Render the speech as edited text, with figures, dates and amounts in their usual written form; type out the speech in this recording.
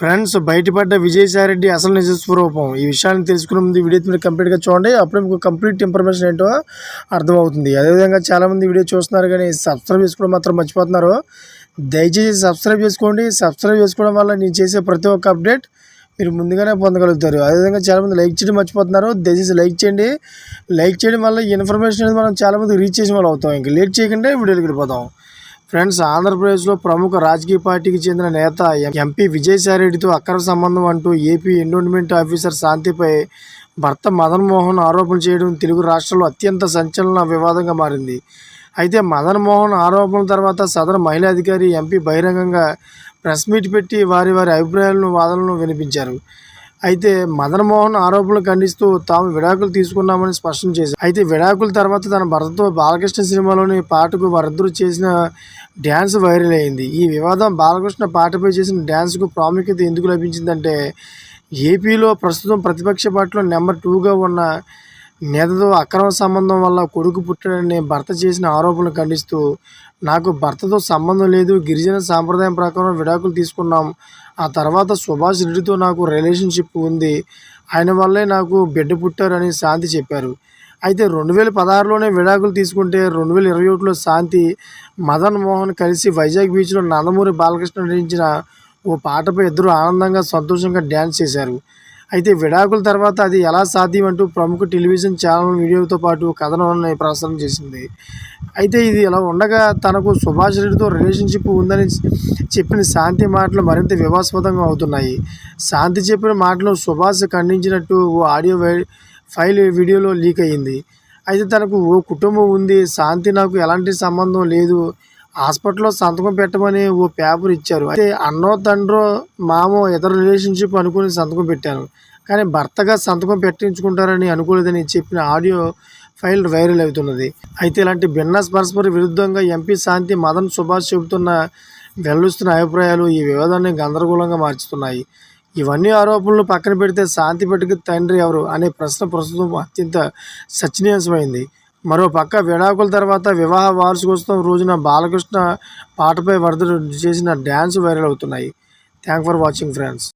Friends, బయటపడ్డ విజయసాయిరెడ్డి అసలు నిజ స్వరూపం. ఈ విషయాన్ని తెలుసుకునే ముందు వీడియో మీరు కంప్లీట్గా చూడండి. అప్పుడు మీకు కంప్లీట్ ఇన్ఫర్మేషన్ ఏంటో అర్థమవుతుంది. అదేవిధంగా చాలామంది వీడియో చూస్తున్నారు కానీ సబ్స్క్రైబ్ చేసుకోవడం మాత్రం మర్చిపోతున్నారు. దయచేసి సబ్స్క్రైబ్ చేసుకోండి. సబ్స్క్రైబ్ చేసుకోవడం వల్ల నేను చేసే ప్రతి ఒక్క అప్డేట్ మీరు ముందుగానే పొందగలుగుతారు. అదేవిధంగా చాలామంది లైక్ చేయడం మర్చిపోతున్నారు. దయచేసి లైక్ చేయండి. లైక్ చేయడం వల్ల ఈ ఇన్ఫర్మేషన్ అనేది మనం చాలామంది రీచ్ చేసిన వాళ్ళు అవుతాం. ఇంకా లేట్ చేయకుండా వీడియోకి వెళ్ళిపోతాం. ఫ్రెండ్స్, ఆంధ్రప్రదేశ్లో ప్రముఖ రాజకీయ పార్టీకి చెందిన నేత ఎంపీ విజయసాయిరెడ్డితో అక్రమ సంబంధం అంటూ ఏపీ ఎండోన్మెంట్ ఆఫీసర్ శాంతిపై భర్త మదన్ మోహన్ ఆరోపణలు చేయడం తెలుగు రాష్ట్రాల్లో అత్యంత సంచలన వివాదంగా మారింది. అయితే మదన్ మోహన్ ఆరోపణల తర్వాత సదరు మహిళా అధికారి ఎంపీ బహిరంగంగా ప్రెస్ మీట్ పెట్టి వారి అభిప్రాయాలను వాదనలను వినిపించారు. అయితే మదన్ మోహన్ ఆరోపణలు ఖండిస్తూ తాము విడాకులు తీసుకున్నామని స్పష్టం చేశారు. అయితే విడాకుల తర్వాత తన భర్తతో బాలకృష్ణ సినిమాలోని పాటకు వారిద్దరూ చేసిన డ్యాన్స్ వైరల్ అయింది. ఈ వివాదం బాలకృష్ణ పాటపై చేసిన డ్యాన్స్కు ప్రాముఖ్యత ఎందుకు లభించిందంటే, ఏపీలో ప్రస్తుతం ప్రతిపక్ష పార్టీలో నెంబర్ 2గా ఉన్న నేతతో అక్రమ సంబంధం వల్ల కొడుకు పుట్టాడని భర్త చేసిన ఆరోపణలు ఖండిస్తూ, నాకు భర్తతో సంబంధం లేదు, గిరిజన సాంప్రదాయం ప్రకారం విడాకులు తీసుకున్నాం, ఆ తర్వాత సుభాష్ రెడ్డితో నాకు రిలేషన్షిప్ ఉంది, ఆయన వల్లే నాకు బిడ్డ పుట్టారని శాంతి చెప్పారు. అయితే 2016లోనే విడాకులు తీసుకుంటే 2021లో శాంతి మదన్ మోహన్ కలిసి వైజాగ్ బీచ్లో నందమూరి బాలకృష్ణ నటించిన ఓ పాటపై ఇద్దరు ఆనందంగా సంతోషంగా డ్యాన్స్ చేశారు. అయితే విడాకుల తర్వాత అది ఎలా సాధ్యం అంటూ ప్రముఖ టెలివిజన్ ఛానల్ వీడియోతో పాటు కథనాన్ని ప్రసారం చేసింది. అయితే ఇది ఇలా ఉండగా తనకు సుభాష్ రెడ్డితో రిలేషన్షిప్ ఉందని చెప్పిన శాంతి మాటలు మరింత వివాదాస్పదంగా అవుతున్నాయి. శాంతి చెప్పిన మాటలు సుభాష్ ఖండించినట్టు ఓ ఆడియో ఫైల్ వీడియోలో లీక్ అయ్యింది. అయితే తనకు ఓ కుటుంబం ఉంది, శాంతి నాకు ఎలాంటి సంబంధం లేదు, హాస్పిటల్లో సంతకం పెట్టమని ఓ పేపర్ ఇచ్చారు. అయితే అన్నో తండ్రో మామో ఇతర రిలేషన్షిప్ అనుకుని సంతకం పెట్టాను, కానీ భర్తగా సంతకం పెట్టించుకుంటారని అనుకోలేదని చెప్పిన ఆడియో ఫైల్ వైరల్ అవుతున్నది. అయితే ఇలాంటి భిన్న పరస్పర విరుద్ధంగా ఎంపీ శాంతి మదన్ సుభాష్ చెబుతున్న వెల్లడిస్తున్న అభిప్రాయాలు ఈ వివాదాన్ని గందరగోళంగా మార్చుతున్నాయి. ఇవన్నీ ఆరోపణలు పక్కన పెడితే శాంతి బిడ్డకి తండ్రి ఎవరు అనే ప్రశ్న ప్రస్తుతం అత్యంత చర్చనీయాంశమైంది. మరో పక్క విడాకుల తర్వాత వివాహ వార్షికోత్సవం రోజున బాలకృష్ణ పాటపై వరద చేసిన డ్యాన్స్ వైరల్ అవుతున్నాయి. Thank for watching friends.